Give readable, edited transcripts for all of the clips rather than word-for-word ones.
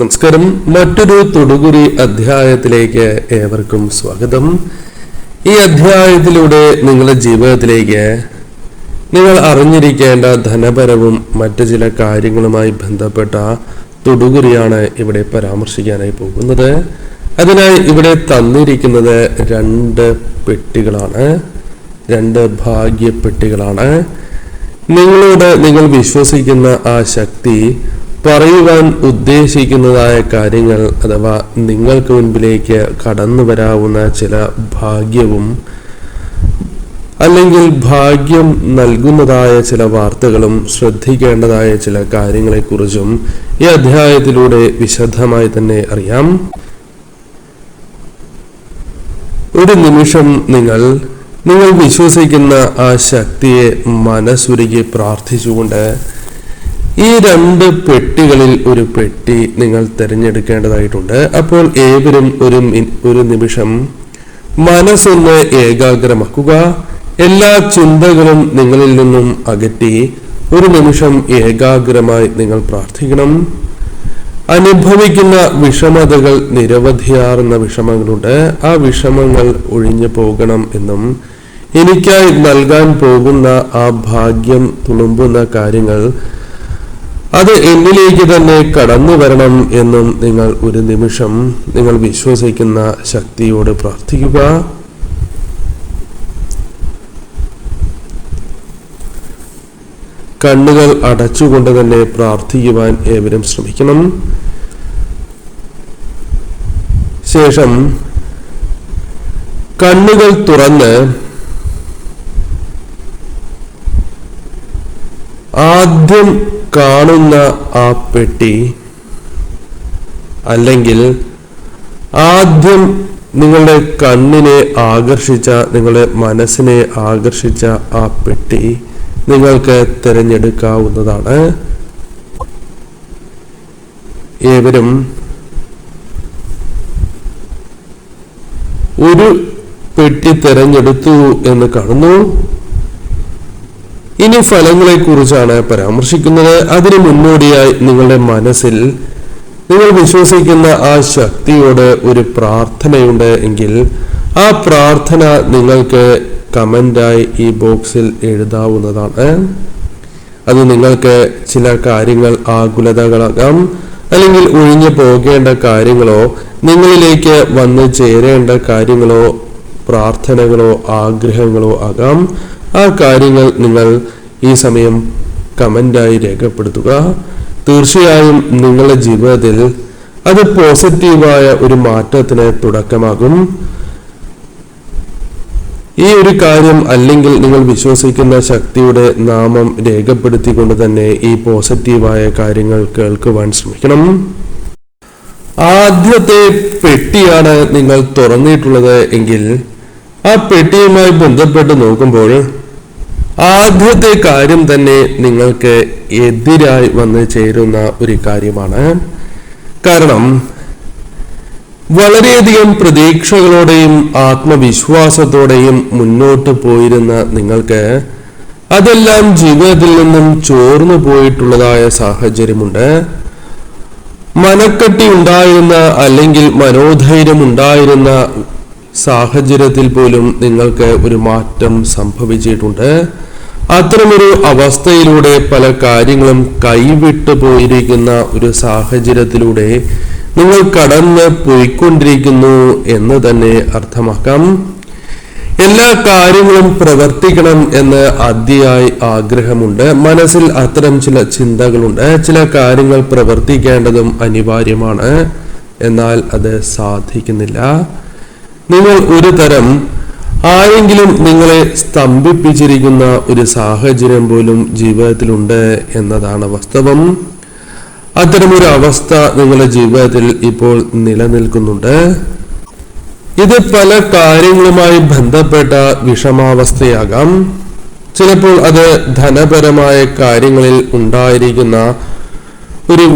നമസ്കാരം. മറ്റൊരു തൊടുകുറി അധ്യായത്തിലേക്ക് ഏവർക്കും സ്വാഗതം. ഈ അധ്യായത്തിലൂടെ നിങ്ങളുടെ ജീവിതത്തിലേക്ക് നിങ്ങൾ അറിഞ്ഞിരിക്കേണ്ട ധനപരവും മറ്റു ചില കാര്യങ്ങളുമായി ബന്ധപ്പെട്ട തൊടുകുറിയാണ് ഇവിടെ പരാമർശിക്കാനായി പോകുന്നത്. അതിനായി ഇവിടെ തന്നിരിക്കുന്നത് 2 പെട്ടികളാണ്, 2 ഭാഗ്യപ്പെട്ടികളാണ്. നിങ്ങളോട് നിങ്ങൾ വിശ്വസിക്കുന്ന ആ ശക്തി പറയുവാൻ ഉദ്ദേശിക്കുന്നതായ കാര്യങ്ങൾ അഥവാ നിങ്ങൾക്ക് മുൻപിലേക്ക് കടന്നു വരാവുന്ന ചില ഭാഗ്യവും അല്ലെങ്കിൽ ഭാഗ്യം നൽകുന്നതായ ചില വാർത്തകളും ശ്രദ്ധിക്കേണ്ടതായ ചില കാര്യങ്ങളെക്കുറിച്ചും ഈ അധ്യായത്തിലൂടെ വിശദമായി തന്നെ അറിയാം. ഒരു നിമിഷം നിങ്ങൾ വിശ്വസിക്കുന്ന ആ ശക്തിയെ മനസ്സുരുകി പ്രാർത്ഥിച്ചുകൊണ്ട് ഈ 2 പെട്ടികളിൽ ഒരു പെട്ടി നിങ്ങൾ തിരഞ്ഞെടുക്കേണ്ടതായിട്ടുണ്ട്. അപ്പോൾ ഏവരും ഒരു നിമിഷം മനസ്സൊന്ന് ഏകാഗ്രമാക്കുക. എല്ലാ ചിന്തകളും നിങ്ങളിൽ നിന്നും അകറ്റി ഒരു നിമിഷം ഏകാഗ്രമായി നിങ്ങൾ പ്രാർത്ഥിക്കണം. അനുഭവിക്കുന്ന വിഷമതകൾ നിരവധിയാർന്ന വിഷമങ്ങളുണ്ട്. ആ വിഷമങ്ങൾ ഒഴിഞ്ഞു പോകണം എന്നും എനിക്കായി നൽകാൻ പോകുന്ന ആ ഭാഗ്യം തുളുമ്പുന്ന കാര്യങ്ങൾ അത് എന്നിലേക്ക് തന്നെ കടന്നു വരണം എന്നും നിങ്ങൾ ഒരു നിമിഷം നിങ്ങൾ വിശ്വസിക്കുന്ന ശക്തിയോട് പ്രാർത്ഥിക്കുക. കണ്ണുകൾ അടച്ചുകൊണ്ട് തന്നെ പ്രാർത്ഥിക്കുവാൻ ഏവരും ശ്രമിക്കണം. ശേഷം കണ്ണുകൾ തുറന്ന് ആദ്യം കാണുന്ന ആ പെട്ടി അല്ലെങ്കിൽ ആദ്യം നിങ്ങളുടെ കണ്ണിനെ ആകർഷിച്ച, നിങ്ങളുടെ മനസ്സിനെ ആകർഷിച്ച ആ പെട്ടി നിങ്ങൾക്ക് തിരഞ്ഞെടുക്കാവുന്നതാണ്. ഏവരും ഒരു പെട്ടി തിരഞ്ഞെടുത്തു എന്ന് കാണുന്നു. ഇനി ഫലങ്ങളെ കുറിച്ചാണ് പരാമർശിക്കുന്നത്. അതിന് മുന്നോടിയായി നിങ്ങളുടെ മനസ്സിൽ നിങ്ങൾ വിശ്വസിക്കുന്ന ആ ശക്തിയോട് ഒരു പ്രാർത്ഥനയുണ്ട് എങ്കിൽ ആ പ്രാർത്ഥന നിങ്ങൾക്ക് കമന്റായി ഈ ബോക്സിൽ എഴുതാവുന്നതാണ്. അത് നിങ്ങൾക്ക് ചില കാര്യങ്ങൾ ആകുലതകളാകാം, അല്ലെങ്കിൽ ഒഴിഞ്ഞു പോകേണ്ട കാര്യങ്ങളോ നിങ്ങളിലേക്ക് വന്നു ചേരേണ്ട കാര്യങ്ങളോ പ്രാർത്ഥനകളോ ആഗ്രഹങ്ങളോ ആകാം. ആ കാര്യങ്ങൾ നിങ്ങൾ ഈ സമയം കമന്റായി രേഖപ്പെടുത്തുക. തീർച്ചയായും നിങ്ങളുടെ ജീവിതത്തിൽ അത് പോസിറ്റീവായ ഒരു മാറ്റത്തിന് തുടക്കമാകും. ഈ ഒരു കാര്യം അല്ലെങ്കിൽ നിങ്ങൾ വിശ്വസിക്കുന്ന ശക്തിയുടെ നാമം രേഖപ്പെടുത്തിക്കൊണ്ട് തന്നെ ഈ പോസിറ്റീവായ കാര്യങ്ങൾ കേൾക്കുവാൻ ശ്രമിക്കണം. ആദ്യത്തെ പെട്ടിയാണ് നിങ്ങൾ തുറന്നിട്ടുള്ളത് എങ്കിൽ ആ പെട്ടിയുമായി ബന്ധപ്പെട്ട് നോക്കുമ്പോൾ ആദ്യത്തെ കാര്യം തന്നെ നിങ്ങൾക്ക് എതിരായി വന്ന് ചേരുന്ന ഒരു കാര്യമാണ്. കാരണം വളരെയധികം പ്രതീക്ഷകളോടെയും ആത്മവിശ്വാസത്തോടെയും മുന്നോട്ട് പോയിരുന്ന നിങ്ങൾക്ക് അതെല്ലാം ജീവിതത്തിൽ നിന്നും ചോർന്നു പോയിട്ടുള്ളതായ സാഹചര്യമുണ്ട്. മനക്കെട്ടി ഉണ്ടായിരുന്ന അല്ലെങ്കിൽ മനോധൈര്യം ഉണ്ടായിരുന്ന സാഹചര്യത്തിൽ പോലും നിങ്ങൾക്ക് ഒരു മാറ്റം സംഭവിച്ചിട്ടുണ്ട്. അത്തരമൊരു അവസ്ഥയിലൂടെ പല കാര്യങ്ങളും കൈവിട്ടു പോയിരിക്കുന്ന ഒരു സാഹചര്യത്തിലൂടെ നിങ്ങൾ കടന്ന് പോയിക്കൊണ്ടിരിക്കുന്നു എന്ന് തന്നെ അർത്ഥമാക്കാം. എല്ലാ കാര്യങ്ങളും പ്രവർത്തിക്കണം എന്ന് അതിയായി ആഗ്രഹമുണ്ട്. മനസ്സിൽ അത്തരം ചില ചിന്തകളുണ്ട്. ചില കാര്യങ്ങൾ പ്രവർത്തിക്കേണ്ടതും അനിവാര്യമാണ്, എന്നാൽ അത് സാധിക്കുന്നില്ല. നിങ്ങൾ ഒരു തരം ആരെങ്കിലും നിങ്ങളെ സ്തംഭിപ്പിച്ചിരിക്കുന്ന ഒരു സാഹചര്യം പോലും ജീവിതത്തിലുണ്ട് എന്നതാണ് വാസ്തവം. അത്തരമൊരു അവസ്ഥ നിങ്ങളുടെ ജീവിതത്തിൽ ഇപ്പോൾ നിലനിൽക്കുന്നുണ്ട്. ഇത് പല കാര്യങ്ങളുമായി ബന്ധപ്പെട്ട വിഷമാവസ്ഥയാകാം. ചിലപ്പോൾ അത് ധനപരമായ കാര്യങ്ങളിൽ ഉണ്ടായിരിക്കുന്ന ഒരു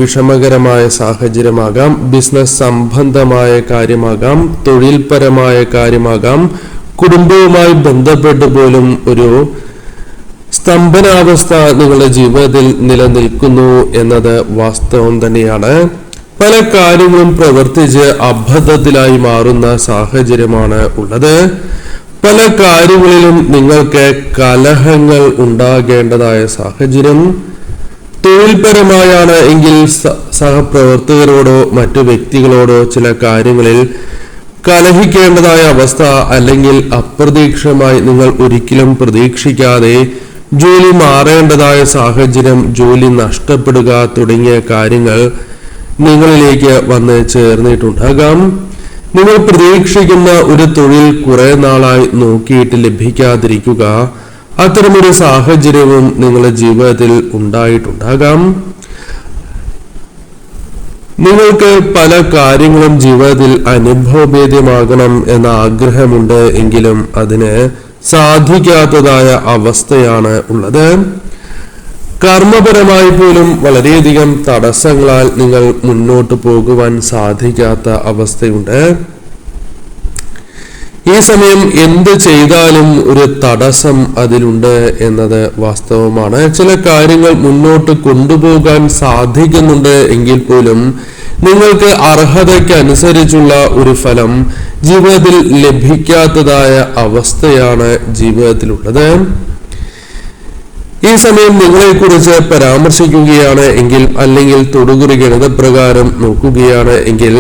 വിഷമകരമായ സാഹചര്യമാകാം, ബിസിനസ് സംബന്ധമായ കാര്യമാകാം, തൊഴിൽപരമായ കാര്യമാകാം, കുടുംബവുമായി ബന്ധപ്പെട്ട് പോലും ഒരു സ്തംഭനാവസ്ഥ നിങ്ങളുടെ ജീവിതത്തിൽ നിലനിൽക്കുന്നു എന്നത് വാസ്തവം തന്നെയാണ്. പല കാര്യങ്ങളും പ്രവർത്തിച്ച് അബദ്ധത്തിലായി മാറുന്ന സാഹചര്യമാണ് ഉള്ളത്. പല കാര്യങ്ങളിലും നിങ്ങൾക്ക് കലഹങ്ങൾ ഉണ്ടാകേണ്ടതായ സാഹചര്യം. തൊഴിൽപരമായാണ് എങ്കിൽ സഹപ്രവർത്തകരോടോ മറ്റു വ്യക്തികളോടോ ചില കാര്യങ്ങളിൽ കലഹിക്കേണ്ടതായ അവസ്ഥ, അല്ലെങ്കിൽ അപ്രതീക്ഷിതമായി നിങ്ങൾ ഒരിക്കലും പ്രതീക്ഷിക്കാതെ ജോലി മാറേണ്ടതായ സാഹചര്യം, ജോലി നഷ്ടപ്പെടുക തുടങ്ങിയ കാര്യങ്ങൾ നിങ്ങളിലേക്ക് വന്ന് ചേർന്നിട്ടുണ്ടാകാം. നിങ്ങൾ പ്രതീക്ഷിക്കുന്ന ഒരു തൊഴിൽ കുറെ നാളായി നോക്കിയിട്ട് ലഭിക്കാതിരിക്കുക, അത്തരമൊരു സാഹചര്യവും നിങ്ങളുടെ ജീവിതത്തിൽ ഉണ്ടായിട്ടുണ്ടാകാം. നിങ്ങൾക്ക് പല കാര്യങ്ങളും ജീവിതത്തിൽ അനുഭവഭേദ്യമാകണം എന്ന ആഗ്രഹമുണ്ട്, എങ്കിലും അതിന് സാധിക്കാത്തതായ അവസ്ഥയാണ് ഉള്ളത്. കർമ്മപരമായി പോലും വളരെയധികം തടസ്സങ്ങളാൽ നിങ്ങൾ മുന്നോട്ട് പോകുവാൻ സാധിക്കാത്ത അവസ്ഥയുണ്ട്. ഈ സമയം എന്ത് ചെയ്താലും ഒരു തടസ്സം അതിലുണ്ട് എന്നത് വാസ്തവമാണ്. ചില കാര്യങ്ങൾ മുന്നോട്ട് കൊണ്ടുപോകാൻ സാധിക്കുന്നുണ്ട് എങ്കിൽ പോലും നിങ്ങൾക്ക് അർഹതയ്ക്ക് അനുസരിച്ചുള്ള ഒരു ഫലം ജീവിതത്തിൽ ലഭിക്കാത്തതായ അവസ്ഥയാണ് ജീവിതത്തിലുള്ളത്. ഈ സമയം നിങ്ങളെക്കുറിച്ച് പരാമർശിക്കുകയാണ് എങ്കിൽ, അല്ലെങ്കിൽ തൊടുകുറി ഗണിതപ്രകാരം നോക്കുകയാണ് എങ്കിൽ,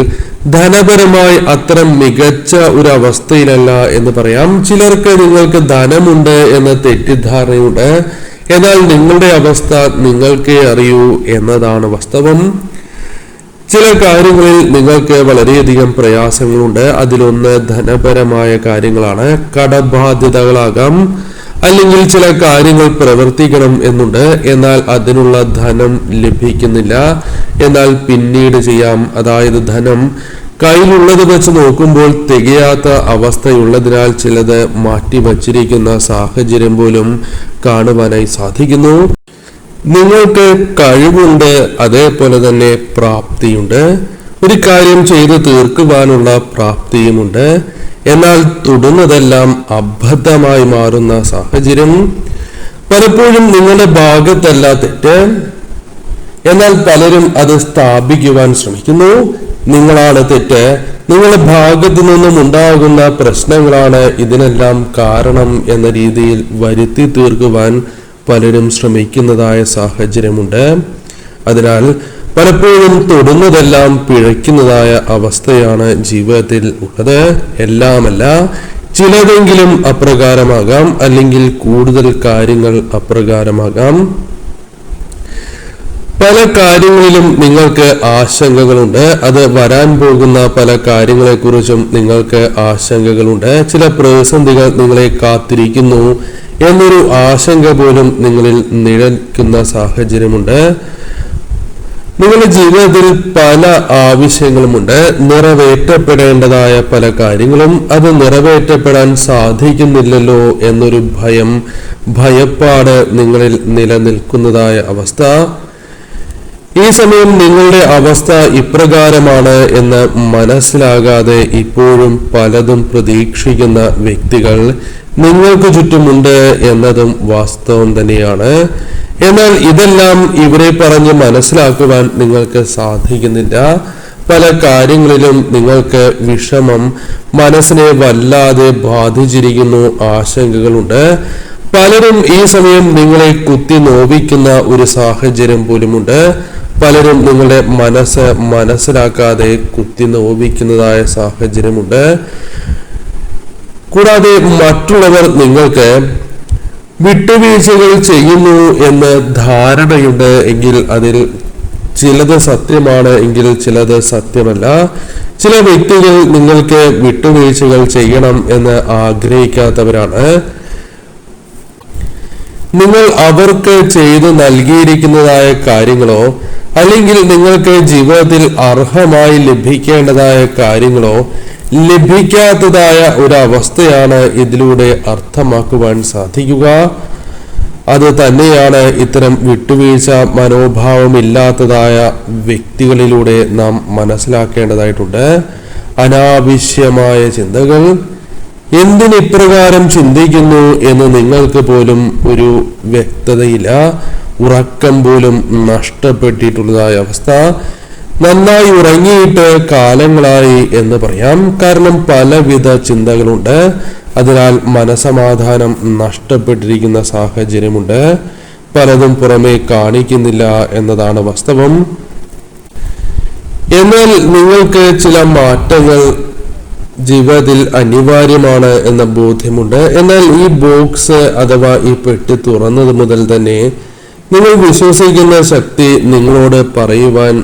ധനപരമായി അത്ര മികച്ച ഒരു അവസ്ഥയിലല്ല എന്ന് പറയാം. ചിലർക്ക് നിങ്ങൾക്ക് ധനമുണ്ട് എന്ന തെറ്റിദ്ധാരണയുണ്ട്. എന്നാൽ നിങ്ങളുടെ അവസ്ഥ നിങ്ങൾക്കേ അറിയൂ എന്നതാണ് വാസ്തവം. ചില കാര്യങ്ങളിൽ നിങ്ങൾക്ക് വളരെയധികം പ്രയാസങ്ങളുണ്ട്. അതിലൊന്ന് ധനപരമായ കാര്യങ്ങളാണ്. കടബാധ്യതകളാകാം, അല്ലെങ്കിൽ ചില കാര്യങ്ങൾ പ്രവർത്തിക്കണം എന്നുണ്ട്, എന്നാൽ അതിനുള്ള ധനം ലഭിക്കുന്നില്ല. എന്നാൽ പിന്നീട് ചെയ്യാം. അതായത് ധനം കയ്യിലുള്ളത് വെച്ച് നോക്കുമ്പോൾ തികയാത്ത അവസ്ഥയുള്ളതിനാൽ ചിലത് മാറ്റി വച്ചിരിക്കുന്ന സാഹചര്യം പോലും കാണുവാനായി സാധിക്കുന്നു. നിങ്ങൾക്ക് കഴിവുണ്ട്, അതേപോലെ തന്നെ പ്രാപ്തിയുണ്ട്. ഒരു കാര്യം ചെയ്ത് തീർക്കുവാനുള്ള പ്രാപ്തിയുമുണ്ട്. എന്നാൽ തൊടുന്നതെല്ലാം അബദ്ധമായി മാറുന്ന സാഹചര്യം. പലപ്പോഴും നിങ്ങളുടെ ഭാഗത്തല്ല തെറ്റ്, എന്നാൽ പലരും അത് സ്ഥാപിക്കുവാൻ ശ്രമിക്കുന്നു. നിങ്ങളാണ് തെറ്റ്, നിങ്ങളുടെ ഭാഗത്തു നിന്നും ഉണ്ടാകുന്ന പ്രശ്നങ്ങളാണ് ഇതിനെല്ലാം കാരണം എന്ന രീതിയിൽ വരുത്തി തീർക്കുവാൻ പലരും ശ്രമിക്കുന്നതായ സാഹചര്യമുണ്ട്. അതിനാൽ പലപ്പോഴും തൊടുന്നതെല്ലാം പിഴയ്ക്കുന്നതായ അവസ്ഥയാണ് ജീവിതത്തിൽ ഉള്ളത്. എല്ലാമല്ല, ചിലതെങ്കിലും അപ്രകാരമാകാം, അല്ലെങ്കിൽ കൂടുതൽ കാര്യങ്ങൾ അപ്രകാരമാകാം. പല കാര്യങ്ങളിലും നിങ്ങൾക്ക് ആശങ്കകളുണ്ട്. അത് വരാൻ പോകുന്ന പല കാര്യങ്ങളെക്കുറിച്ചും നിങ്ങൾക്ക് ആശങ്കകളുണ്ട്. ചില പ്രതിസന്ധികൾ നിങ്ങളെ കാത്തിരിക്കുന്നു എന്നൊരു ആശങ്ക പോലും നിങ്ങളിൽ നിലനിൽക്കുന്ന സാഹചര്യമുണ്ട്. നിങ്ങളുടെ ജീവിതത്തിൽ പല ആവശ്യങ്ങളുമുണ്ട്. നിറവേറ്റപ്പെടേണ്ടതായ പല കാര്യങ്ങളും അത് നിറവേറ്റപ്പെടാൻ സാധിക്കുന്നില്ലല്ലോ എന്നൊരു ഭയപ്പാട് നിങ്ങളിൽ നിലനിൽക്കുന്നതായ അവസ്ഥ. ഈ സമയം നിങ്ങളുടെ അവസ്ഥ ഇപ്രകാരമാണ് എന്ന് മനസ്സിലാകാതെ ഇപ്പോഴും പലതും പ്രതീക്ഷിക്കുന്ന വ്യക്തികൾ നിങ്ങൾക്ക് ചുറ്റുമുണ്ട് എന്നതും വാസ്തവം തന്നെയാണ്. എന്നാൽ ഇതെല്ലാം ഇവരെ പറഞ്ഞ് മനസ്സിലാക്കുവാൻ നിങ്ങൾക്ക് സാധിക്കുന്നില്ല. പല കാര്യങ്ങളിലും നിങ്ങൾക്ക് വിഷമം മനസ്സിനെ വല്ലാതെ ബാധിച്ചിരിക്കുന്നു, ആശങ്കകളുണ്ട്. പലരും ഈ സമയം നിങ്ങളെ കുത്തി നോവിക്കുന്ന ഒരു സാഹചര്യം പോലുമുണ്ട്. പലരും നിങ്ങളുടെ മനസ്സിലാക്കാതെ കുത്തി നോവിക്കുന്നതായ സാഹചര്യമുണ്ട്. കൂടാതെ മറ്റുള്ളവർ നിങ്ങൾക്ക് വിട്ടുവീഴ്ചകൾ ചെയ്യുന്നു എന്ന് ധാരണയുണ്ട് എങ്കിൽ അതിൽ ചിലത് സത്യമാണ്, എങ്കിൽ ചിലത് സത്യമല്ല. ചില വ്യക്തികൾ നിങ്ങൾക്ക് വിട്ടുവീഴ്ചകൾ ചെയ്യണം എന്ന് ആഗ്രഹിക്കാത്തവരാണ്. നിങ്ങൾ അവർക്ക് ചെയ്തു നൽകിയിരിക്കുന്നതായ കാര്യങ്ങളോ, അല്ലെങ്കിൽ നിങ്ങൾക്ക് ജീവിതത്തിൽ അർഹമായി ലഭിക്കേണ്ടതായ കാര്യങ്ങളോ ലഭിക്കാത്തതായ ഒരവസ്ഥയാണ് ഇതിലൂടെ അർത്ഥമാക്കുവാൻ സാധിക്കുക. അത് തന്നെയാണ് ഇത്തരം വിട്ടുവീഴ്ച മനോഭാവമില്ലാത്തതായ വ്യക്തികളിലൂടെ നാം മനസ്സിലാക്കേണ്ടതായിട്ടുണ്ട്. അനാവശ്യമായ ചിന്തകൾ, എന്തിനിപ്രകാരം ചിന്തിക്കുന്നു എന്ന് നിങ്ങൾക്ക് പോലും ഒരു വ്യക്തതയില്ല. ഉറക്കം പോലും നഷ്ടപ്പെട്ടിട്ടുള്ളതായ അവസ്ഥ. നന്നായി ഉറങ്ങിയിട്ട് കാലങ്ങളായി എന്ന് പറയാം. കാരണം പലവിധ ചിന്തകളുണ്ട്. അതിനാൽ മനസമാധാനം നഷ്ടപ്പെട്ടിരിക്കുന്ന സാഹചര്യമുണ്ട്. പലതും പുറമെ കാണിക്കുന്നില്ല എന്നതാണ് വാസ്തവം. എന്നാൽ നിങ്ങൾക്ക് ചില മാറ്റങ്ങൾ ജീവിതത്തിൽ അനിവാര്യമാണ് എന്ന ബോധ്യമുണ്ട്. എന്നാൽ ഈ ബോക്സ് അഥവാ ഈ പെട്ടി തുറന്നത് മുതൽ തന്നെ നിങ്ങൾ വിശ്വസിക്കുന്ന ശക്തി നിങ്ങളോട് പറയുവാൻ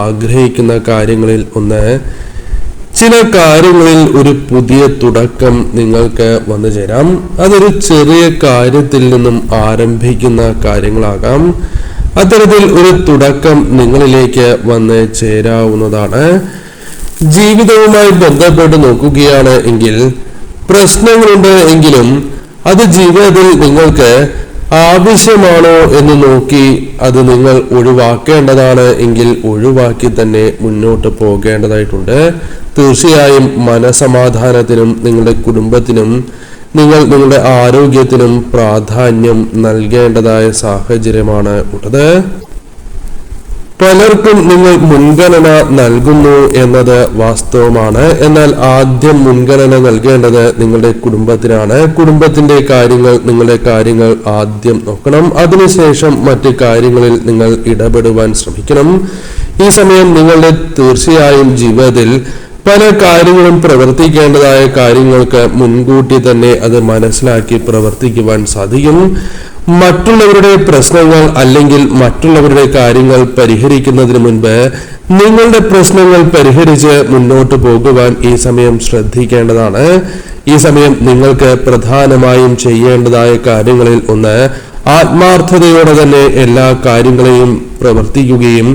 ആഗ്രഹിക്കുന്ന കാര്യങ്ങളിൽ ഒന്ന്, ചില കാര്യങ്ങളിൽ ഒരു പുതിയ തുടക്കം നിങ്ങൾക്ക് വന്നു ചേരാം. അതൊരു ചെറിയ കാര്യത്തിൽ നിന്നും ആരംഭിക്കുന്ന കാര്യങ്ങളാകാം. അത്തരത്തിൽ ഒരു തുടക്കം നിങ്ങളിലേക്ക് വന്ന് ചേരാവുന്നതാണ്. ജീവിതവുമായി ബന്ധപ്പെട്ട് നോക്കുകയാണ് എങ്കിൽ പ്രശ്നങ്ങളുണ്ട് എങ്കിലും അത് ജീവിതത്തിൽ നിങ്ങൾക്ക് ആവശ്യമാണോ എന്ന് നോക്കി അത് നിങ്ങൾ ഒഴിവാക്കേണ്ടതാണ് എങ്കിൽ ഒഴിവാക്കി തന്നെ മുന്നോട്ട് പോകേണ്ടതായിട്ടുണ്ട്. തീർച്ചയായും മനസമാധാനത്തിനും നിങ്ങളുടെ കുടുംബത്തിനും നിങ്ങളുടെ ആരോഗ്യത്തിനും പ്രാധാന്യം നൽകേണ്ടതായ സാഹചര്യമാണ് ഉള്ളത്. പലർക്കും നിങ്ങൾ മുൻഗണന നൽകുന്നു എന്നത് വാസ്തവമാണ്. എന്നാൽ ആദ്യം മുൻഗണന നൽകേണ്ടത് നിങ്ങളുടെ കുടുംബത്തിനാണ്. കുടുംബത്തിന്റെ കാര്യങ്ങൾ, നിങ്ങളുടെ കാര്യങ്ങൾ ആദ്യം നോക്കണം. അതിനുശേഷം മറ്റ് കാര്യങ്ങളിൽ നിങ്ങൾ ഇടപെടുവാൻ ശ്രമിക്കണം. ഈ സമയം നിങ്ങളുടെ തീർച്ചയായും ജീവിതത്തിൽ പല കാര്യങ്ങളും പ്രവർത്തിക്കേണ്ടതായ കാര്യങ്ങൾക്ക് മുൻകൂട്ടി തന്നെ അത് മനസ്സിലാക്കി പ്രവർത്തിക്കുവാൻ സാധിക്കും. മറ്റുള്ളവരുടെ പ്രശ്നങ്ങൾ അല്ലെങ്കിൽ മറ്റുള്ളവരുടെ കാര്യങ്ങൾ പരിഹരിക്കുന്നതിന് മുൻപ് നിങ്ങളുടെ പ്രശ്നങ്ങൾ പരിഹരിച്ച് മുന്നോട്ട് പോകുവാൻ ഈ സമയം ശ്രദ്ധിക്കേണ്ടതാണ്. ഈ സമയം നിങ്ങൾക്ക് പ്രധാനമായും ചെയ്യേണ്ടതായ കാര്യങ്ങളിൽ ഒന്ന്, ആത്മാർത്ഥതയോടെ തന്നെ എല്ലാ കാര്യങ്ങളെയും പ്രവർത്തിക്കുകയും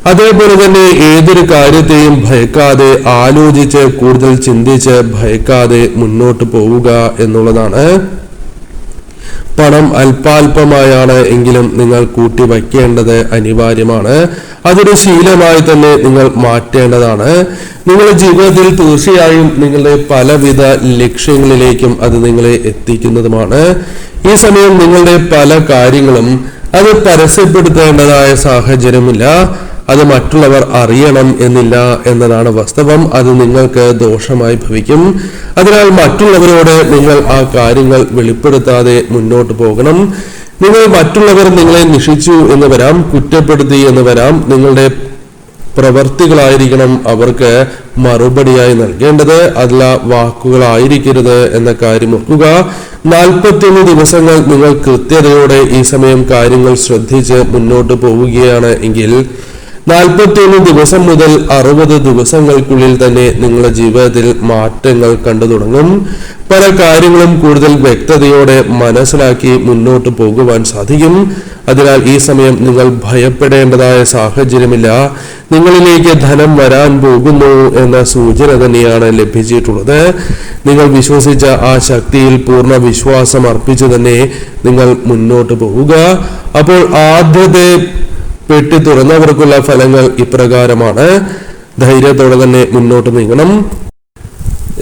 അതേപോലെ തന്നെ ഏതൊരു കാര്യത്തെയും ഭയക്കാതെ ആലോചിച്ച് കൂടുതൽ ചിന്തിച്ച് ഭയക്കാതെ മുന്നോട്ട് പോവുക എന്നുള്ളതാണ്. പണം അല്പാൽപമായാണ് എങ്കിലും നിങ്ങൾ കൂട്ടി വയ്ക്കേണ്ടത് അനിവാര്യമാണ്. അതൊരു ശീലമായി തന്നെ നിങ്ങൾ മാറ്റേണ്ടതാണ്. നിങ്ങളുടെ ജീവിതത്തിൽ തീർച്ചയായും നിങ്ങളുടെ പലവിധ ലക്ഷ്യങ്ങളിലേക്കും അത് നിങ്ങളെ എത്തിക്കുന്നതുമാണ്. ഈ സമയം നിങ്ങളുടെ പല കാര്യങ്ങളും അത് പരസ്യപ്പെടുത്തേണ്ടതായ സാഹചര്യമില്ല. അത് മറ്റുള്ളവർ അറിയണം എന്നില്ല എന്നതാണ് വാസ്തവം. അത് നിങ്ങൾക്ക് ദോഷമായി ഭവിക്കും. അതിനാൽ മറ്റുള്ളവരോട് നിങ്ങൾ ആ കാര്യങ്ങൾ വെളിപ്പെടുത്താതെ മുന്നോട്ട് പോകണം. മറ്റുള്ളവർ നിങ്ങളെ നിഷിച്ചു എന്ന് വരാം, കുറ്റപ്പെടുത്തി എന്ന് വരാം. നിങ്ങളുടെ പ്രവർത്തികളായിരിക്കണം അവർക്ക് മറുപടിയായി നൽകേണ്ടത്, അല്ല വാക്കുകളായിരിക്കരുത് എന്ന കാര്യം ഓർക്കുക. 41 ദിവസങ്ങൾ നിങ്ങൾ കൃത്യതയോടെ ഈ സമയം കാര്യങ്ങൾ ശ്രദ്ധിച്ച് മുന്നോട്ട് പോവുകയാണ് എങ്കിൽ 41 ദിവസം മുതൽ 60 ദിവസങ്ങൾക്കുള്ളിൽ തന്നെ നിങ്ങളുടെ ജീവിതത്തിൽ മാറ്റങ്ങൾ കണ്ടു തുടങ്ങും. പല കാര്യങ്ങളും കൂടുതൽ വ്യക്തതയോടെ മനസ്സിലാക്കി മുന്നോട്ട് പോകുവാൻ സാധിക്കും. അതിനാൽ ഈ സമയം നിങ്ങൾ ഭയപ്പെടേണ്ടതായ സാഹചര്യമില്ല. നിങ്ങളിലേക്ക് ധനം വരാൻ പോകുന്നു എന്ന സൂചന തന്നെയാണ് ലഭിച്ചിട്ടുള്ളത്. നിങ്ങൾ വിശ്വസിച്ച ആ ശക്തിയിൽ പൂർണ്ണ വിശ്വാസം അർപ്പിച്ചു തന്നെ നിങ്ങൾ മുന്നോട്ട് പോവുക. അപ്പോൾ ആദ്യത്തെ പെട്ടി തുറന്നവർക്കുള്ള ഫലങ്ങൾ ഇപ്രകാരമാണ്. ധൈര്യത്തോടെ തന്നെ മുന്നോട്ട് നീങ്ങണം.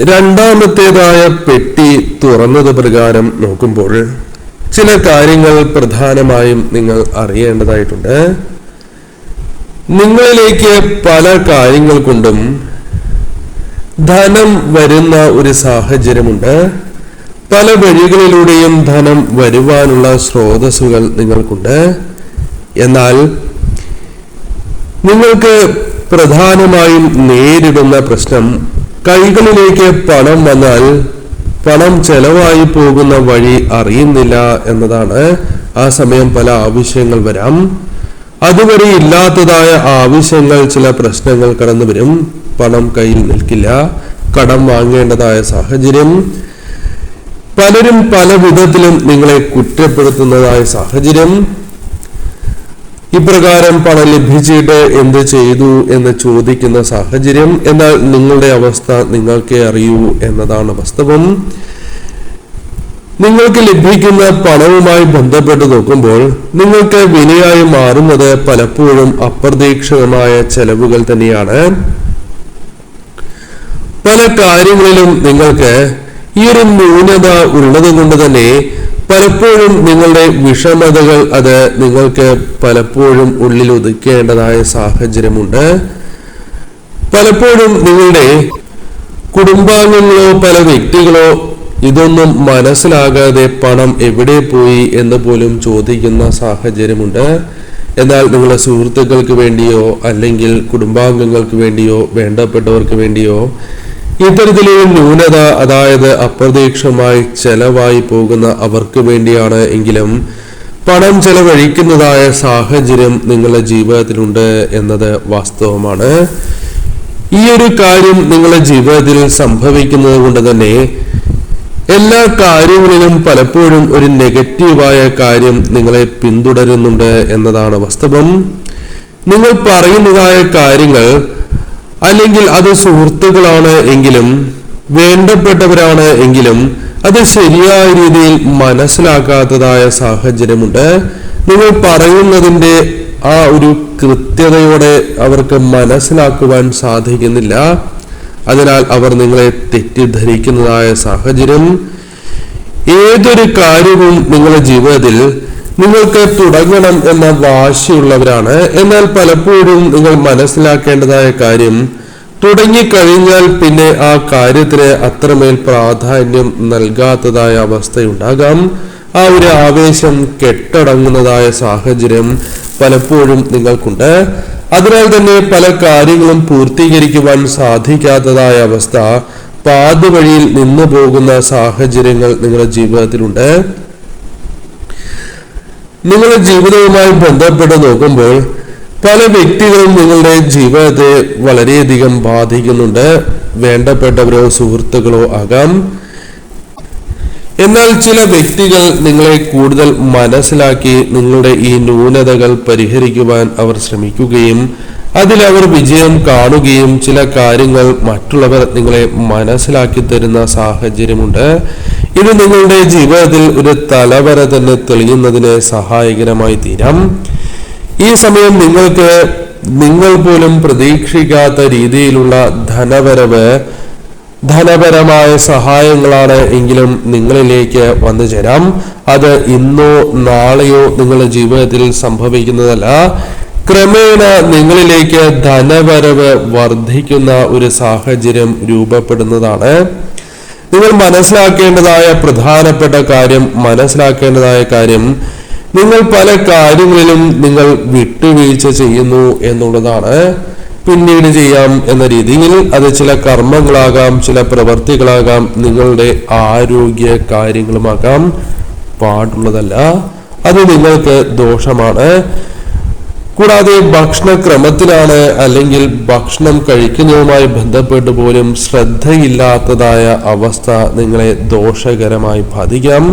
രണ്ടാമത്തേതായ പെട്ടി തുറന്നത് പ്രകാരം നോക്കുമ്പോൾ ചില കാര്യങ്ങൾ പ്രധാനമായും നിങ്ങൾ അറിയേണ്ടതായിട്ടുണ്ട്. നിങ്ങളിലേക്ക് പല കാര്യങ്ങൾ കൊണ്ടും ധനം വരുന്ന ഒരു സാഹചര്യമുണ്ട്. പല വഴികളിലൂടെയും ധനം വരുവാനുള്ള സ്രോതസ്സുകൾ നിങ്ങൾക്കുണ്ട്. എന്നാൽ നിങ്ങൾക്ക് പ്രധാനമായും നേരിടുന്ന പ്രശ്നം, കൈകളിലേക്ക് പണം വന്നാൽ പണം ചെലവായി പോകുന്ന വഴി അറിയുന്നില്ല എന്നതാണ്. ആ സമയം പല ആവശ്യങ്ങൾ വരാം. അതുവരെ ഇല്ലാത്തതായ ആവശ്യങ്ങൾ, ചില പ്രശ്നങ്ങൾ കടന്നു വരും. പണം കയ്യിൽ നിൽക്കില്ല. കടം വാങ്ങേണ്ടതായ സാഹചര്യം. പലരും പല വിധത്തിലും നിങ്ങളെ കുറ്റപ്പെടുത്തുന്നതായ സാഹചര്യം. ഇപ്രകാരം പണം ലഭിച്ചിട്ട് എന്ത് ചെയ്തു എന്ന് ചോദിക്കുന്ന സാഹചര്യം. എന്നാൽ നിങ്ങളുടെ അവസ്ഥ നിങ്ങൾക്കേ അറിയൂ എന്നതാണ് വാസ്തവം. നിങ്ങൾക്ക് ലഭിക്കുന്ന പണവുമായി ബന്ധപ്പെട്ട് നോക്കുമ്പോൾ നിങ്ങൾക്ക് വിനയായി മാറുന്നത് പലപ്പോഴും അപ്രതീക്ഷിതമായ ചെലവുകൾ തന്നെയാണ്. പല കാര്യങ്ങളിലും നിങ്ങൾക്ക് ഈ ഒരു ന്യൂനത ഉള്ളത് കൊണ്ട് തന്നെ പലപ്പോഴും നിങ്ങളുടെ വിഷമതകൾ അത് നിങ്ങൾക്ക് പലപ്പോഴും ഉള്ളിൽ ഒതുക്കേണ്ടതായ സാഹചര്യമുണ്ട്. പലപ്പോഴും നിങ്ങളുടെ കുടുംബാംഗങ്ങളോ പല വ്യക്തികളോ ഇതൊന്നും മനസ്സിലാകാതെ പണം എവിടെ പോയി എന്ന് പോലും ചോദിക്കുന്ന സാഹചര്യമുണ്ട്. എന്നാൽ നിങ്ങളുടെ സുഹൃത്തുക്കൾക്ക് വേണ്ടിയോ അല്ലെങ്കിൽ കുടുംബാംഗങ്ങൾക്ക് വേണ്ടിയോ വേണ്ടപ്പെട്ടവർക്ക് വേണ്ടിയോ ഇത്തരത്തിലൊരു ന്യൂനത, അതായത് അപ്രതീക്ഷിതമായി ചെലവായി പോകുന്ന അവർക്ക് വേണ്ടിയാണ് എങ്കിലും പണം ചെലവഴിക്കുന്നതായ സാഹചര്യം നിങ്ങളുടെ ജീവിതത്തിലുണ്ട് എന്നത് വാസ്തവമാണ്. ഈ ഒരു കാര്യം നിങ്ങളുടെ ജീവിതത്തിൽ സംഭവിക്കുന്നത് കൊണ്ട് തന്നെ എല്ലാ കാര്യങ്ങളിലും പലപ്പോഴും ഒരു നെഗറ്റീവായ കാര്യം നിങ്ങളെ പിന്തുടരുന്നുണ്ട് എന്നതാണ് വാസ്തവം. നിങ്ങൾ പറയുന്നതായ കാര്യങ്ങൾ, അല്ലെങ്കിൽ അത് സുഹൃത്തുക്കളാണ് എങ്കിലും വേണ്ടപ്പെട്ടവരാണ് എങ്കിലും അത് ശരിയായ രീതിയിൽ മനസ്സിലാക്കാത്തതായ സാഹചര്യമുണ്ട്. നിങ്ങൾ പറയുന്നതിൻ്റെ ആ ഒരു കൃത്യതയോടെ അവർക്ക് മനസ്സിലാക്കുവാൻ സാധിക്കുന്നില്ല. അതിനാൽ അവർ നിങ്ങളെ തെറ്റിദ്ധരിക്കുന്നതായ സാഹചര്യം. ഏതൊരു കാര്യവും നിങ്ങളുടെ ജീവിതത്തിൽ നിങ്ങൾക്ക് തുടങ്ങണം എന്ന വാശിയുള്ളവരാണ്. എന്നാൽ പലപ്പോഴും നിങ്ങൾ മനസ്സിലാക്കേണ്ടതായ കാര്യം, തുടങ്ങിക്കഴിഞ്ഞാൽ പിന്നെ ആ കാര്യത്തിന് അത്രമേൽ പ്രാധാന്യം നൽകാത്തതായ അവസ്ഥയുണ്ടാകാം. ആ ഒരു ആവേശം കെട്ടടങ്ങുന്നതായ സാഹചര്യം പലപ്പോഴും നിങ്ങൾക്കുണ്ട്. അതിനാൽ തന്നെ പല കാര്യങ്ങളും പൂർത്തീകരിക്കുവാൻ സാധിക്കാത്തതായ അവസ്ഥ, പാതിവഴിയിൽ നിന്നു പോകുന്ന സാഹചര്യങ്ങൾ നിങ്ങളുടെ ജീവിതത്തിലുണ്ട്. നിങ്ങളുടെ ജീവിതവുമായി ബന്ധപ്പെട്ട് നോക്കുമ്പോൾ പല വ്യക്തികളും നിങ്ങളുടെ ജീവിതത്തെ വളരെയധികം ബാധിക്കുന്നുണ്ട്. വേണ്ടപ്പെട്ടവരോ സുഹൃത്തുക്കളോ ആകാം. എന്നാൽ ചില വ്യക്തികൾ നിങ്ങളെ കൂടുതൽ മനസ്സിലാക്കി നിങ്ങളുടെ ഈ ന്യൂനതകൾ പരിഹരിക്കുവാൻ അവർ ശ്രമിക്കുകയും അതിലവർ വിജയം കാണുകയും ചില കാര്യങ്ങൾ മറ്റുള്ളവർ നിങ്ങളെ മനസ്സിലാക്കി തരുന്ന സാഹചര്യമുണ്ട്. ഇത് നിങ്ങളുടെ ജീവിതത്തിൽ ഒരു തലവര തന്നെ തെളിയുന്നതിന് സഹായകരമായി തീരാം. ഈ സമയം നിങ്ങൾക്ക് നിങ്ങൾ പോലും പ്രതീക്ഷിക്കാത്ത രീതിയിലുള്ള ധനപരമായ സഹായങ്ങളാണ് എങ്കിലും നിങ്ങളിലേക്ക് വന്നു ചേരാം. അത് ഇന്നോ നാളെയോ നിങ്ങളുടെ ജീവിതത്തിൽ സംഭവിക്കുന്നതല്ല. ക്രമേണ നിങ്ങളിലേക്ക് ധനവരവ് വർദ്ധിക്കുന്ന ഒരു സാഹചര്യം രൂപപ്പെടുന്നതാണ്. നിങ്ങൾ മനസ്സിലാക്കേണ്ടതായ കാര്യം നിങ്ങൾ പല കാര്യങ്ങളിലും നിങ്ങൾ വിട്ടുവീഴ്ച ചെയ്യുന്നു എന്നുള്ളതാണ്. പിന്നീട് ചെയ്യാം എന്ന രീതിയിൽ അത് ചില കർമ്മങ്ങളാകാം, ചില പ്രവർത്തികളാകാം, നിങ്ങളുടെ ആരോഗ്യ കാര്യങ്ങളുമാകാം. പാടുള്ളതല്ല, അത് നിങ്ങൾക്ക് ദോഷമാണ്. കൂടാതെ ഭക്ഷണക്രമത്തിലാണ് അല്ലെങ്കിൽ ഭക്ഷണം കഴിക്കുന്നതുമായി ബന്ധപ്പെട്ട് പോലും ശ്രദ്ധയില്ലാത്തതായ അവസ്ഥ നിങ്ങളെ ദോഷകരമായി ബാധിക്കാം.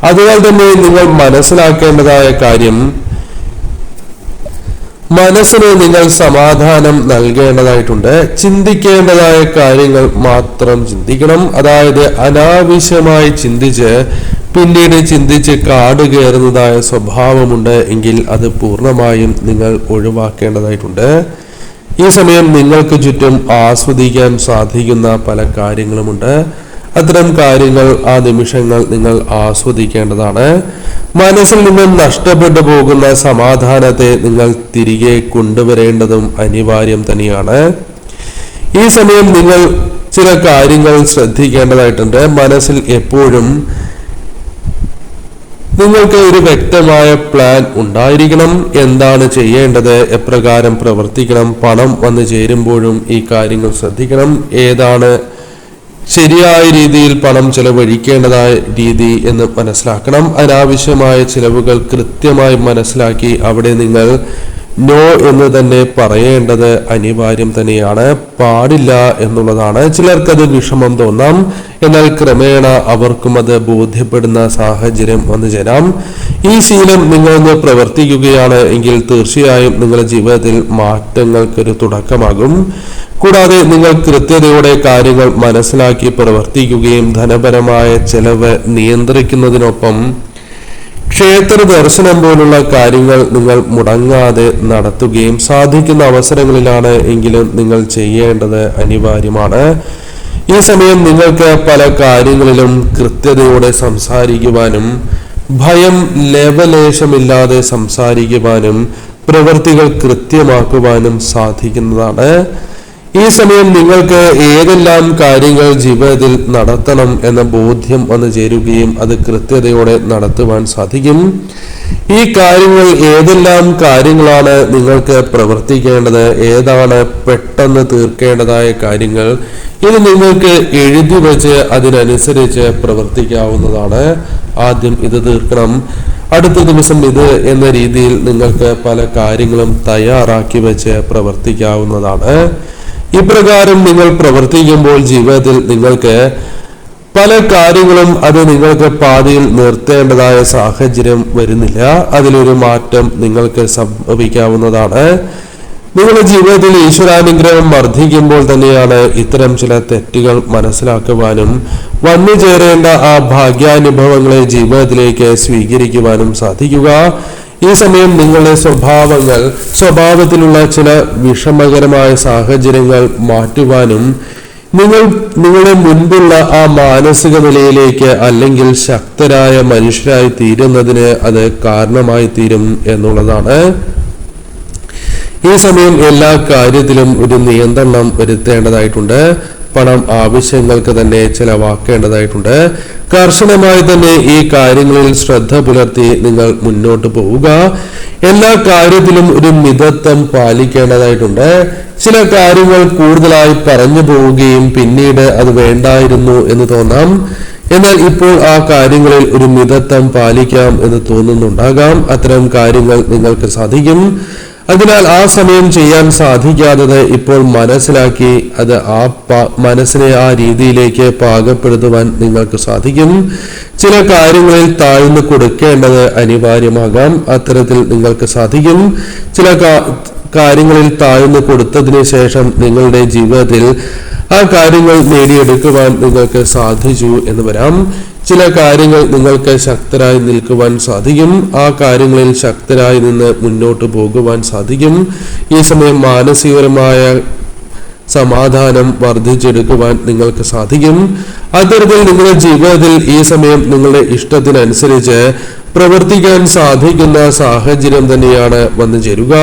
അതുപോലെ തന്നെ നിങ്ങൾ മനസ്സിലാക്കേണ്ടതായ കാര്യം, മനസ്സിന് നിങ്ങൾ സമാധാനം നൽകേണ്ടതായിട്ടുണ്ട്. ചിന്തിക്കേണ്ടതായ കാര്യങ്ങൾ മാത്രം ചിന്തിക്കണം. അതായത് അനാവശ്യമായി ചിന്തിച്ച് കാട് കയറുന്നതായ സ്വഭാവമുണ്ട് എങ്കിൽ അത് പൂർണ്ണമായും നിങ്ങൾ ഒഴിവാക്കേണ്ടതായിട്ടുണ്ട്. ഈ സമയം നിങ്ങൾക്ക് ചുറ്റും ആസ്വദിക്കാൻ സാധിക്കുന്ന പല കാര്യങ്ങളുമുണ്ട്. അത്തരം കാര്യങ്ങൾ, ആ നിമിഷങ്ങൾ നിങ്ങൾ ആസ്വദിക്കേണ്ടതാണ്. മനസ്സിൽ നിന്നും നഷ്ടപ്പെട്ടു പോകുന്ന സമാധാനത്തെ നിങ്ങൾ തിരികെ കൊണ്ടുവരേണ്ടതും അനിവാര്യം തന്നെയാണ്. ഈ സമയം നിങ്ങൾ ചില കാര്യങ്ങൾ ശ്രദ്ധിക്കേണ്ടതായിട്ടുണ്ട്. മനസ്സിൽ എപ്പോഴും നിങ്ങൾക്ക് ഒരു വ്യക്തമായ പ്ലാൻ ഉണ്ടായിരിക്കണം. എന്താണ് ചെയ്യേണ്ടത്, എപ്രകാരം പ്രവർത്തിക്കണം, പണം വന്നു ചേരുമ്പോഴും ഈ കാര്യങ്ങൾ ശ്രദ്ധിക്കണം. ഏതാണ് ശരിയായ രീതിയിൽ പണം ചെലവഴിക്കേണ്ടതായ രീതി എന്ന് മനസ്സിലാക്കണം. അനാവശ്യമായ ചിലവുകൾ കൃത്യമായി മനസ്സിലാക്കി അവിടെ നിങ്ങൾ നോ എന്ന് തന്നെ പറയേണ്ടത് അനിവാര്യം തന്നെയാണ്. പാടില്ല എന്നുള്ളതാണ്. ചിലർക്കത് വിഷമം തോന്നാം. എന്നാൽ ക്രമേണ അവർക്കും അത് ബോധ്യപ്പെടുന്ന സാഹചര്യം വന്നു ചേരാം. ഈ ശീലം നിങ്ങളൊന്ന് പ്രവർത്തിക്കുകയാണ് എങ്കിൽ തീർച്ചയായും നിങ്ങളുടെ ജീവിതത്തിൽ മാറ്റങ്ങൾക്കൊരു തുടക്കമാകും. കൂടാതെ നിങ്ങൾ കൃത്യതയോടെ കാര്യങ്ങൾ മനസ്സിലാക്കി പ്രവർത്തിക്കുകയും ധനപരമായ ചെലവ് നിയന്ത്രിക്കുന്നതിനൊപ്പം ക്ഷേത്ര ദർശനം പോലുള്ള കാര്യങ്ങൾ നിങ്ങൾ മുടങ്ങാതെ നടത്തുകയും സാധിക്കുന്ന അവസരങ്ങളിലാണ് എങ്കിലും നിങ്ങൾ ചെയ്യേണ്ടത് അനിവാര്യമാണ്. ഈ സമയം നിങ്ങൾക്ക് പല കാര്യങ്ങളിലും കൃത്യതയോടെ സംസാരിക്കുവാനും ഭയം ലേവലേശമില്ലാതെ സംസാരിക്കുവാനും പ്രവൃത്തികൾ കൃത്യമാക്കുവാനും സാധിക്കുന്നതാണ്. ഈ സമയം നിങ്ങൾക്ക് ഏതെല്ലാം കാര്യങ്ങൾ ജീവിതത്തിൽ നടത്തണം എന്ന ബോധ്യം വന്നു ചേരുകയും അത് കൃത്യതയോടെ നടത്തുവാൻ സാധിക്കും. ഈ കാര്യങ്ങൾ ഏതെല്ലാം കാര്യങ്ങളാണ് നിങ്ങൾക്ക് പ്രവർത്തിക്കേണ്ടത്, ഏതാണ് പെട്ടെന്ന് തീർക്കേണ്ടതായ കാര്യങ്ങൾ, ഇത് നിങ്ങൾക്ക് എഴുതി വെച്ച് അതിനനുസരിച്ച് പ്രവർത്തിക്കാവുന്നതാണ്. ആദ്യം ഇത് തീർക്കണം, അടുത്ത ദിവസം ഇത് എന്ന രീതിയിൽ നിങ്ങൾക്ക് പല കാര്യങ്ങളും തയ്യാറാക്കി വെച്ച് പ്രവർത്തിക്കാവുന്നതാണ്. ഇപ്രകാരം നിങ്ങൾ പ്രവർത്തിക്കുമ്പോൾ ജീവിതത്തിൽ നിങ്ങൾക്ക് പല കാര്യങ്ങളും അത് നിങ്ങൾക്ക് പാതിയിൽ നിർത്തേണ്ടതായ സാഹചര്യം വരുന്നില്ല. അതിലൊരു മാറ്റം നിങ്ങൾക്ക് സംഭവിക്കാവുന്നതാണ്. നിങ്ങളുടെ ജീവിതത്തിൽ ഈശ്വരാനുഗ്രഹം വർദ്ധിക്കുമ്പോൾ തന്നെയാണ് ഇത്തരം ചില തെറ്റുകൾ മനസ്സിലാക്കുവാനും വന്നു ചേരേണ്ട ആ ഭാഗ്യാനുഭവങ്ങളെ ജീവിതത്തിലേക്ക് സ്വീകരിക്കുവാനും സാധിക്കുക. ഈ സമയം നിങ്ങളുടെ സ്വഭാവത്തിലുള്ള ചില വിഷമകരമായ സാഹചര്യങ്ങൾ മാറ്റുവാനും നിങ്ങളുടെ മുൻപുള്ള ആ മാനസിക നിലയിലേക്ക് അല്ലെങ്കിൽ ശക്തരായ മനുഷ്യരായി തീരുന്നതിന് അത് കാരണമായി തീരും എന്നുള്ളതാണ്. ഈ സമയം എല്ലാ കാര്യത്തിലും ഒരു നിയന്ത്രണം വരുത്തേണ്ടതായിട്ടുണ്ട്. പണം ആവശ്യങ്ങൾക്ക് തന്നെ ചെലവാക്കേണ്ടതായിട്ടുണ്ട്. കർശനമായി തന്നെ ഈ കാര്യങ്ങളിൽ ശ്രദ്ധ പുലർത്തി നിങ്ങൾ മുന്നോട്ട് പോവുക. എല്ലാ കാര്യത്തിലും ഒരു മിതത്വം പാലിക്കേണ്ടതായിട്ടുണ്ട്. ചില കാര്യങ്ങൾ കൂടുതലായി പറഞ്ഞു പോവുകയും പിന്നീട് അത് വേണ്ടായിരുന്നു എന്ന് തോന്നാം. എന്നാൽ ഇപ്പോൾ ആ കാര്യങ്ങളിൽ ഒരു മിതത്വം പാലിക്കാം എന്ന് തോന്നുന്നുണ്ടാകാം. അത്തരം കാര്യങ്ങൾ നിങ്ങൾക്ക് സാധിക്കും. അതിനാൽ ആ സമയം ചെയ്യാൻ സാധിക്കാത്തത് ഇപ്പോൾ മനസ്സിലാക്കി അത് മനസ്സിനെ ആ രീതിയിലേക്ക് പാകപ്പെടുത്തുവാൻ നിങ്ങൾക്ക് സാധിക്കും. ചില കാര്യങ്ങളിൽ താഴ്ന്നു കൊടുക്കേണ്ടത് അനിവാര്യമാകാം. അത്തരത്തിൽ നിങ്ങൾക്ക് സാധിക്കും. ചില കാര്യങ്ങളിൽ താഴ്ന്നു കൊടുത്തതിന് ശേഷം നിങ്ങളുടെ ജീവിതത്തിൽ ആ കാര്യങ്ങൾ നേടിയെടുക്കുവാൻ നിങ്ങൾക്ക് സാധിച്ചു എന്ന് വരാം. ചില കാര്യങ്ങൾ നിങ്ങൾക്ക് ശക്തരായി നിൽക്കുവാൻ സാധിക്കും. ആ കാര്യങ്ങളിൽ ശക്തരായി നിന്ന് മുന്നോട്ട് പോകുവാൻ സാധിക്കും. ഈ സമയം മാനസികപരമായ സമാധാനം വർദ്ധിച്ചെടുക്കുവാൻ നിങ്ങൾക്ക് സാധിക്കും. അത്തരത്തിൽ നിങ്ങളുടെ ജീവിതത്തിൽ ഈ സമയം നിങ്ങളുടെ ഇഷ്ടത്തിനനുസരിച്ച് പ്രവർത്തിക്കാൻ സാധിക്കുന്ന സാഹചര്യം തന്നെയാണ് വന്നു ചേരുക.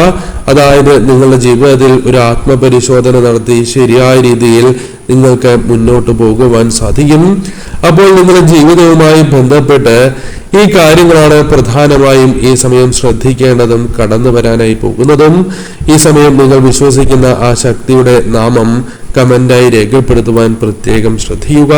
അതായത് നിങ്ങളുടെ ജീവിതത്തിൽ ഒരു ആത്മപരിശോധന നടത്തി ശരിയായ രീതിയിൽ നിങ്ങൾക്ക് മുന്നോട്ട് പോകുവാൻ സാധിക്കും. അപ്പോൾ നിങ്ങളുടെ ജീവിതവുമായി ബന്ധപ്പെട്ട് ഈ കാര്യങ്ങളാണ് പ്രധാനമായും ഈ സമയം ശ്രദ്ധിക്കേണ്ടതും കടന്നു വരാനായി പോകുന്നതും. ഈ സമയം നിങ്ങൾ വിശ്വസിക്കുന്ന ആ ശക്തിയുടെ നാമം കമന്റായി രേഖപ്പെടുത്തുവാൻ പ്രത്യേകം ശ്രദ്ധിക്കുക.